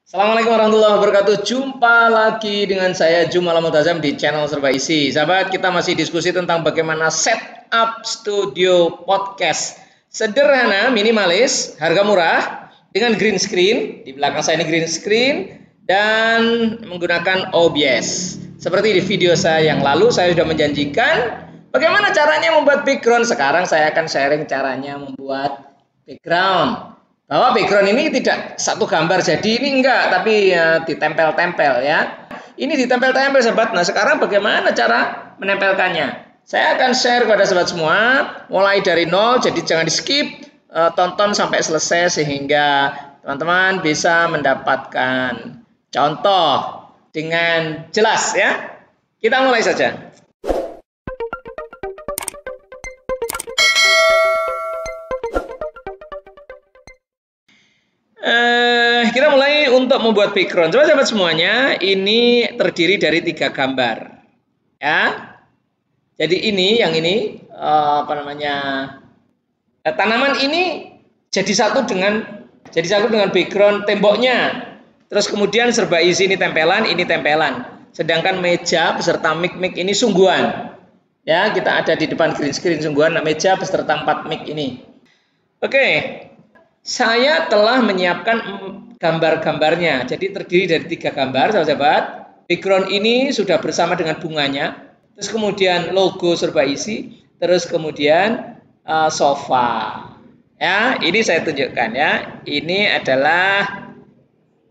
Assalamualaikum warahmatullahi wabarakatuh. Jumpa lagi dengan saya Jumal Multazam di channel Serba Isi. Sahabat, kita masih diskusi tentang bagaimana setup studio podcast. Sederhana, minimalis, harga murah, dengan green screen. Di belakang saya ini green screen dan menggunakan OBS. Seperti di video saya yang lalu, saya sudah menjanjikan bagaimana caranya membuat background. Sekarang saya akan sharing caranya membuat background. Bahwa background ini tidak satu gambar, jadi ini enggak, tapi ya, ditempel-tempel ya. Ini ditempel-tempel sahabat. Nah sekarang bagaimana cara menempelkannya? Saya akan share kepada sahabat semua, mulai dari nol, jadi jangan di skip, tonton sampai selesai sehingga teman-teman bisa mendapatkan contoh dengan jelas ya. Kita mulai saja. Kita mulai untuk membuat background. Coba sahabat semuanya, ini terdiri dari 3 gambar, ya. Jadi ini, yang ini, tanaman ini jadi satu dengan background temboknya. Terus kemudian serba isi ini tempelan. Sedangkan meja beserta mic ini sungguhan. Ya, kita ada di depan green screen sungguhan, meja beserta 4 mic ini. Oke. Saya telah menyiapkan gambar-gambarnya. Jadi terdiri dari 3 gambar, sahabat. Background ini sudah bersama dengan bunganya. Terus kemudian logo serba isi. Terus kemudian sofa. Ya, ini saya tunjukkan ya. Ini adalah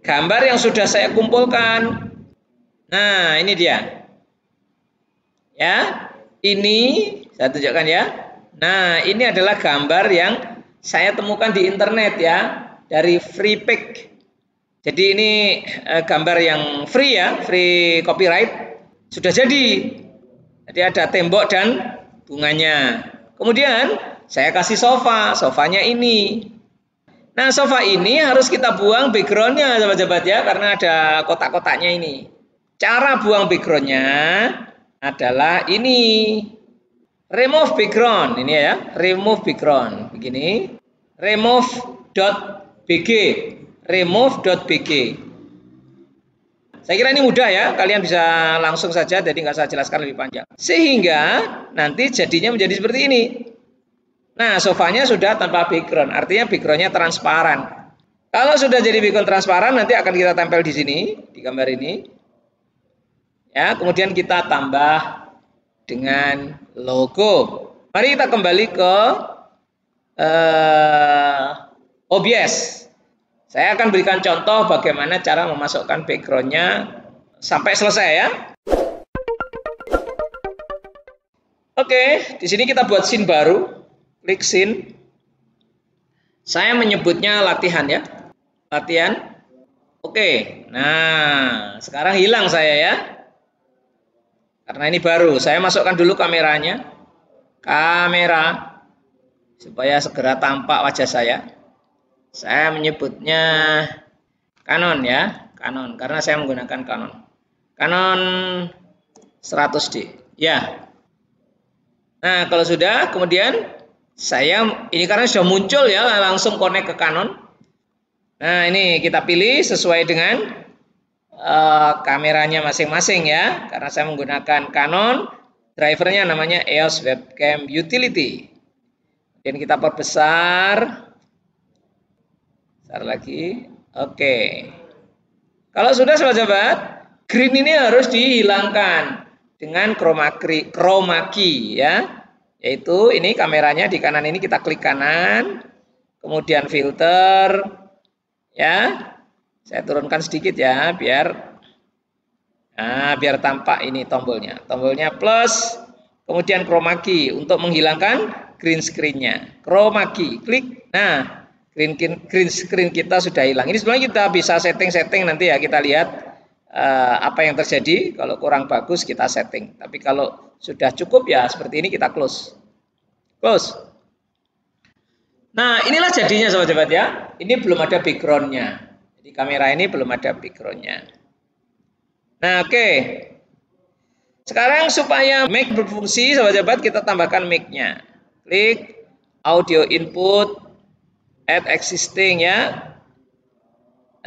gambar yang sudah saya kumpulkan. Nah, ini dia. Ya, ini saya tunjukkan ya. Nah, ini adalah gambar yang saya temukan di internet ya, dari free pick. Jadi ini gambar yang free ya, free copyright. Sudah jadi. Jadi ada tembok dan bunganya. Kemudian saya kasih sofanya ini. Nah sofa ini harus kita buang backgroundnya sahabat-sahabat ya, karena ada kotak-kotaknya ini. Cara buang backgroundnya adalah ini. Remove background, ini ya, remove background, begini, remove.bg. Saya kira ini mudah ya, kalian bisa langsung saja, jadi nggak saya jelaskan lebih panjang. Sehingga nanti jadinya menjadi seperti ini. Nah, sofanya sudah tanpa background, artinya backgroundnya transparan. Kalau sudah jadi background transparan, nanti akan kita tempel di sini, di gambar ini. Ya, kemudian kita tambah dengan logo. Mari kita kembali ke OBS. Saya akan berikan contoh bagaimana cara memasukkan backgroundnya sampai selesai ya. Oke, di sini kita buat scene baru. Klik scene. Saya menyebutnya latihan ya. Latihan. Oke. Nah, sekarang hilang saya ya. Karena ini baru, saya masukkan dulu kameranya. Kamera. Supaya segera tampak wajah saya. Saya menyebutnya Canon ya. Canon, karena saya menggunakan Canon. Canon 100D. Ya. Nah, kalau sudah, kemudian saya, ini karena sudah muncul ya, langsung connect ke Canon. Nah, ini kita pilih sesuai dengan kameranya masing-masing ya, karena saya menggunakan Canon, drivernya namanya EOS Webcam Utility. Dan kita perbesar, besar lagi. Oke. Kalau sudah sahabat, green ini harus dihilangkan dengan chroma key ya, yaitu ini kameranya di kanan ini, kita klik kanan, kemudian filter ya. Saya turunkan sedikit ya, biar tampak ini tombolnya. Tombolnya plus, kemudian chroma key untuk menghilangkan green screen-nya. Chroma key, klik. Nah, green screen kita sudah hilang. Ini sebenarnya kita bisa setting nanti ya, kita lihat apa yang terjadi. Kalau kurang bagus kita setting. Tapi kalau sudah cukup ya seperti ini kita close. Close. Nah, inilah jadinya sahabat-sahabat ya. Ini belum ada background-nya. Di kamera ini belum ada backgroundnya. Nah, oke. Sekarang supaya mic berfungsi, sahabat-sahabat, kita tambahkan mic-nya. Klik audio input, add existing ya.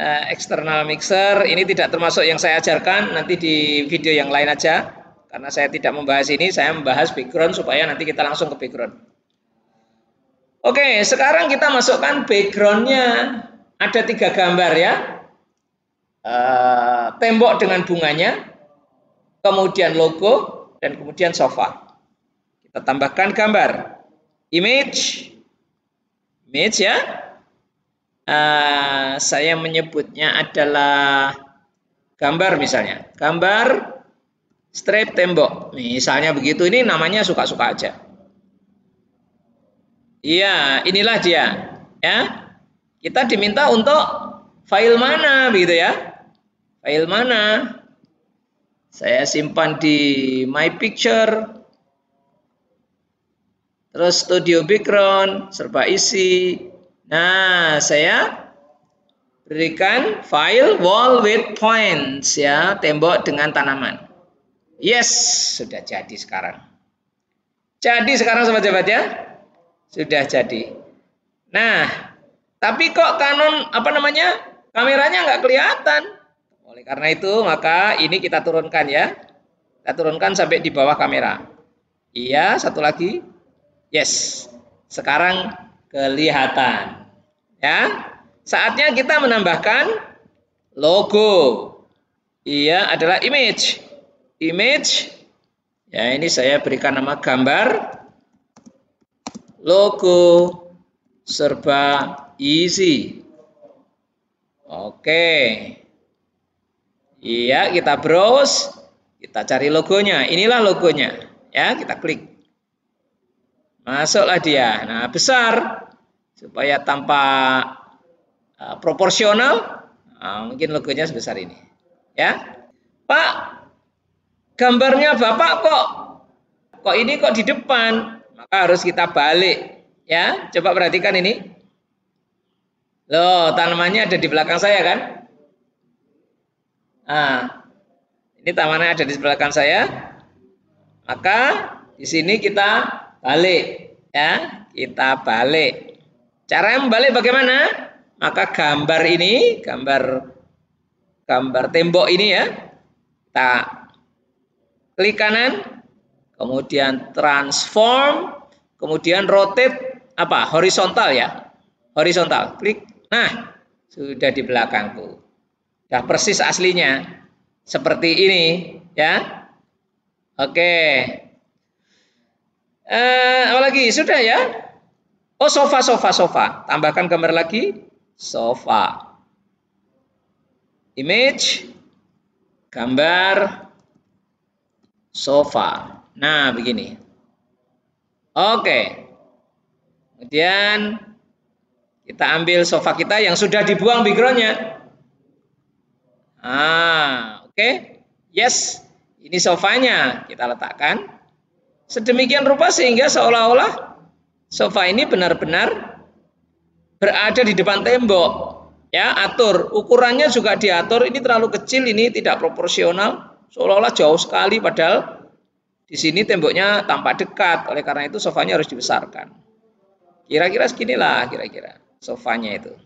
External mixer ini tidak termasuk yang saya ajarkan, nanti di video yang lain aja. Karena saya tidak membahas ini, saya membahas background supaya nanti kita langsung ke background. Oke, sekarang kita masukkan backgroundnya. Ada 3 gambar ya. Tembok dengan bunganya, kemudian logo, dan kemudian sofa. Kita tambahkan gambar. Image ya. Saya menyebutnya adalah gambar misalnya. Gambar strip tembok. Misalnya begitu, ini namanya suka-suka aja. Iya, inilah dia. Ya. Kita diminta untuk file mana begitu ya. File mana? Saya simpan di My Picture. Terus studio background, serba isi. Nah, saya berikan file wall with points ya, tembok dengan tanaman. Yes, sudah jadi sekarang. Jadi sekarang sobat-sobat ya. Sudah jadi. Nah, tapi kok Canon kameranya nggak kelihatan. Oleh karena itu maka ini kita turunkan ya. Kita turunkan sampai di bawah kamera. Iya, satu lagi. Yes. Sekarang kelihatan. Ya. Saatnya kita menambahkan logo. Iya, adalah image. Image. Ya, ini saya berikan nama gambar logo serba isi. Oke. Iya, kita browse, kita cari logonya. Inilah logonya. Ya, kita klik. Masuklah dia. Nah, besar supaya tampak proporsional. Nah, mungkin logonya sebesar ini. Ya. Pak, gambarnya Bapak kok ini kok di depan? Maka harus kita balik. Ya, coba perhatikan ini. Loh, tanamannya ada di belakang saya kan? Nah, ini tamannya ada di belakang saya. Maka di sini kita balik, ya, kita balik. Cara membalik bagaimana? Maka gambar ini, gambar tembok ini ya, kita klik kanan, kemudian transform, kemudian rotate horizontal ya, horizontal. Klik. Nah, sudah di belakangku. Sudah persis aslinya seperti ini ya. Oke. Apa lagi? Sudah ya. Oh, sofa. Tambahkan gambar lagi. Sofa. Image. Gambar. Sofa. Nah, begini. Oke. Kemudian kita ambil sofa kita yang sudah dibuang backgroundnya. Oke. Yes. Ini sofanya kita letakkan sedemikian rupa sehingga seolah-olah sofa ini benar-benar berada di depan tembok. Ya, atur ukurannya juga diatur. Ini terlalu kecil, ini tidak proporsional, seolah-olah jauh sekali padahal di sini temboknya tampak dekat. Oleh karena itu sofanya harus dibesarkan. Kira-kira seginilah kira-kira sofanya itu.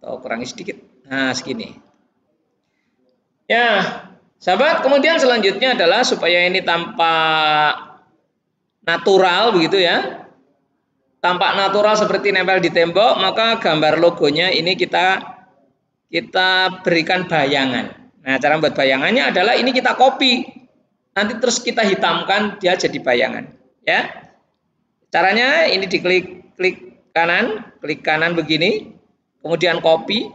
Atau kurangi sedikit. Nah, segini. Ya, sahabat, kemudian selanjutnya adalah supaya ini tampak natural begitu ya. Tampak natural seperti nempel di tembok, maka gambar logonya ini kita berikan bayangan. Nah, cara membuat bayangannya adalah ini kita copy. Nanti terus kita hitamkan, dia jadi bayangan, ya. Caranya ini diklik klik kanan begini, kemudian copy.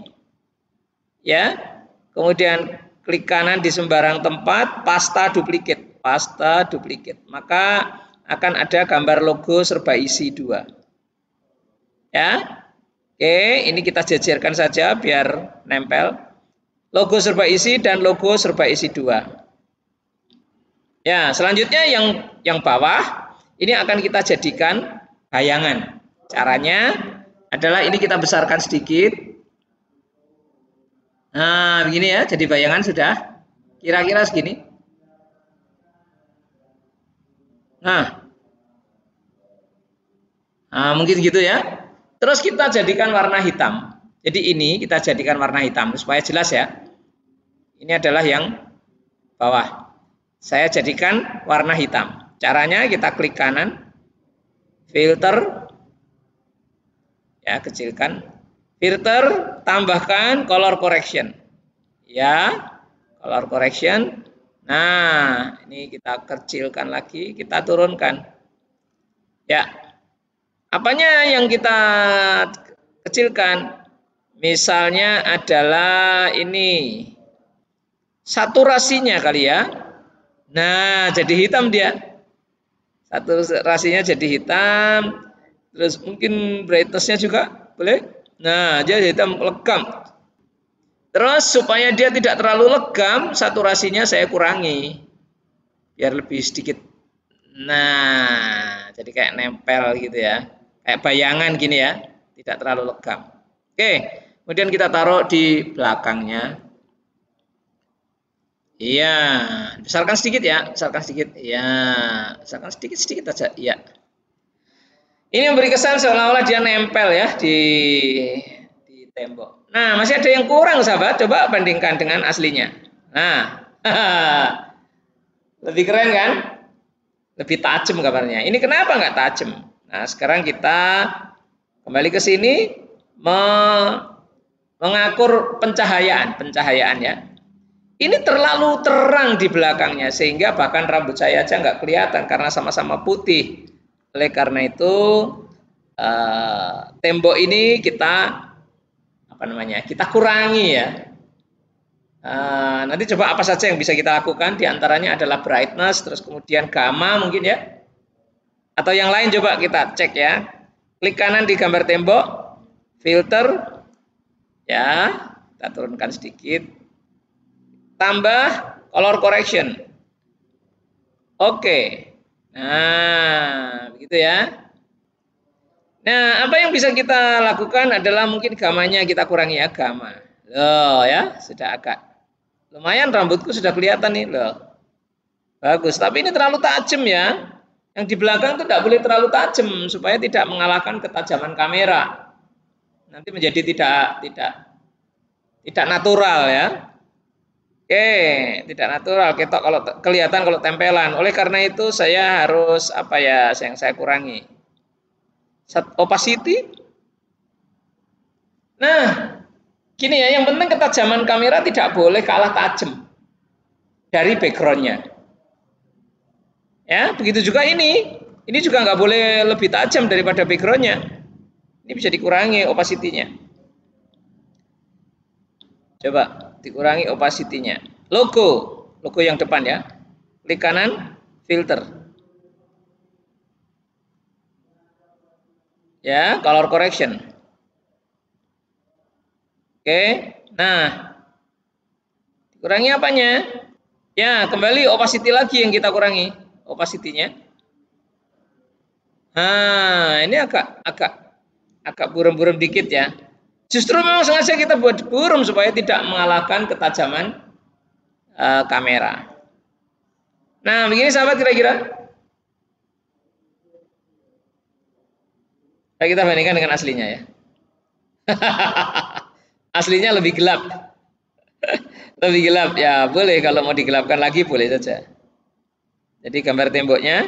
Ya. Kemudian klik kanan di sembarang tempat, pasta duplicate. Maka akan ada gambar logo serba isi 2. Ya. Oke, ini kita jajarkan saja biar nempel. Logo serba isi dan logo serba isi 2. Ya, selanjutnya yang bawah ini akan kita jadikan bayangan. Caranya adalah ini kita besarkan sedikit. Nah, begini ya, jadi bayangan sudah kira-kira segini. Nah, mungkin gitu ya. Terus kita jadikan warna hitam. Jadi ini kita jadikan warna hitam supaya jelas ya. Ini adalah yang bawah. Saya jadikan warna hitam. Caranya kita klik kanan, filter, ya kecilkan, filter, tambahkan color correction. Ya, color correction. Nah, ini kita kecilkan lagi, kita turunkan. Ya, apanya yang kita kecilkan? Misalnya adalah ini saturasinya kali ya. Nah, jadi hitam dia. Saturasinya jadi hitam. Terus mungkin brightness-nya juga boleh. Nah, dia hitam legam. Terus supaya dia tidak terlalu legam, saturasinya saya kurangi. Biar lebih sedikit. Nah, jadi kayak nempel gitu ya. Kayak bayangan gini ya. Tidak terlalu legam. Oke. Kemudian kita taruh di belakangnya. Iya, besarkan sedikit ya, besarkan sedikit. Iya, besarkan sedikit aja. Iya. Ini memberi kesan seolah-olah dia nempel ya di tembok. Nah, masih ada yang kurang sahabat. Coba bandingkan dengan aslinya. Nah, lebih keren kan? Lebih tajam gambarnya. Ini kenapa nggak tajam? Nah, sekarang kita kembali ke sini mengatur pencahayaan ya. Ini terlalu terang di belakangnya sehingga bahkan rambut saya aja nggak kelihatan karena sama-sama putih. Oleh karena itu tembok ini kita kita kurangi ya. Nanti coba apa saja yang bisa kita lakukan. Di antaranya adalah brightness, terus kemudian gamma mungkin ya. Atau yang lain coba kita cek ya. Klik kanan di gambar tembok, filter, ya, kita turunkan sedikit. Tambah color correction. Oke. Nah, begitu ya. Nah, apa yang bisa kita lakukan adalah mungkin gamanya kita kurangi ya, gamma. Loh ya, sudah agak lumayan rambutku sudah kelihatan nih, loh. Bagus, tapi ini terlalu tajam ya. Yang di belakang itu tidak boleh terlalu tajam supaya tidak mengalahkan ketajaman kamera. Nanti menjadi tidak natural ya. Oke, tidak natural. Kita kalau kelihatan kalau tempelan. Oleh karena itu saya harus yang saya kurangi. Opacity. Nah, gini ya, yang penting ketajaman kamera tidak boleh kalah tajam dari backgroundnya. Ya, begitu juga ini. Ini juga nggak boleh lebih tajam daripada backgroundnya. Ini bisa dikurangi opacity-nya. Coba dikurangi opacity-nya. Logo yang depan ya. Klik kanan, filter. Ya, color correction. Oke, nah. Dikurangi apanya? Ya, kembali opacity lagi yang kita kurangi. Opacity-nya. Nah, ini agak buram-buram dikit ya. Justru memang sengaja kita buat buram supaya tidak mengalahkan ketajaman kamera. Nah, begini sahabat kira-kira. Kita bandingkan dengan aslinya ya. Aslinya lebih gelap. Lebih gelap ya, boleh kalau mau digelapkan lagi boleh saja. Jadi gambar temboknya,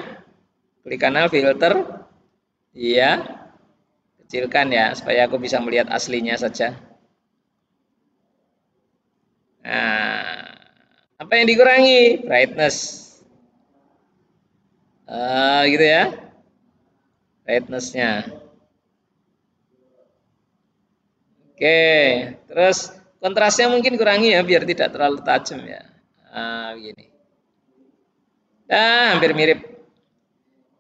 klik kanan filter, iya, kecilkan ya supaya aku bisa melihat aslinya saja. Nah, apa yang dikurangi? Brightness, gitu ya, brightnessnya. Oke, terus kontrasnya mungkin kurangi ya biar tidak terlalu tajam ya. Begini. Nah, hampir mirip.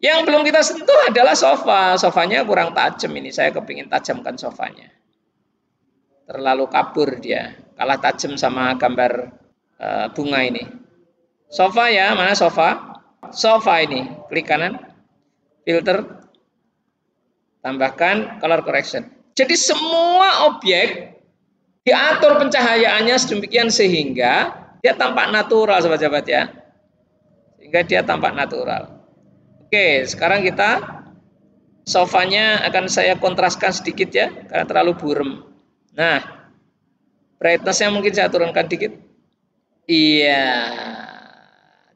Yang belum kita sentuh adalah sofa. Sofanya kurang tajam ini. Saya kepingin tajamkan sofanya. Terlalu kabur dia. Kalah tajam sama gambar bunga ini. Sofa ya, mana sofa? Sofa ini. Klik kanan. Filter. Tambahkan color correction. Jadi semua objek diatur pencahayaannya sedemikian sehingga dia tampak natural sahabat-sahabat ya. Sehingga dia tampak natural. Oke, sekarang kita sofanya akan saya kontraskan sedikit ya, karena terlalu buram. Nah, brightness-nya mungkin saya turunkan dikit. Iya.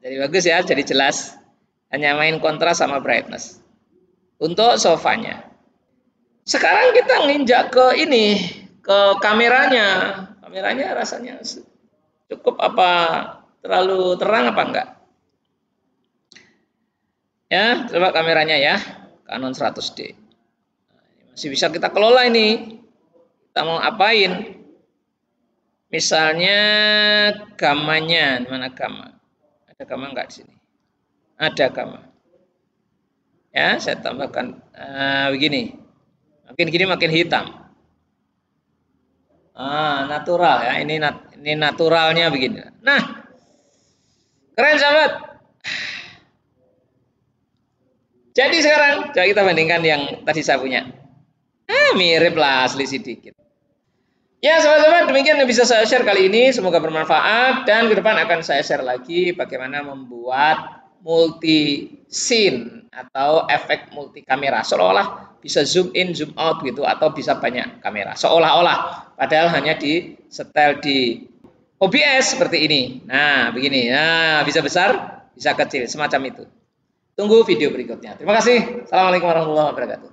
Jadi bagus ya, jadi jelas. Hanya main kontras sama brightness. Untuk sofanya. Sekarang kita nginjak ke ini, ke kameranya. Kameranya rasanya cukup apa? Terlalu terang apa enggak? Ya, coba kameranya ya. Canon 100D. Masih bisa kita kelola ini. Kita mau apain? Misalnya gamanya, mana gamma? Ada gamma enggak di sini? Ada gamma. Ya, saya tambahkan begini. Makin gini makin hitam. Natural ya. Ini naturalnya begini. Nah, keren sahabat. Jadi sekarang coba kita bandingkan yang tadi saya punya. Mirip lah, selisih dikit. Ya, sahabat-sahabat, demikian yang bisa saya share kali ini. Semoga bermanfaat dan ke depan akan saya share lagi bagaimana membuat multi scene atau efek multi kamera. Seolah-olah bisa zoom in, zoom out gitu atau bisa banyak kamera. Seolah-olah padahal hanya di setel di OBS seperti ini. Nah, begini. Nah, bisa besar, bisa kecil, semacam itu. Tunggu video berikutnya. Terima kasih. Assalamualaikum warahmatullahi wabarakatuh.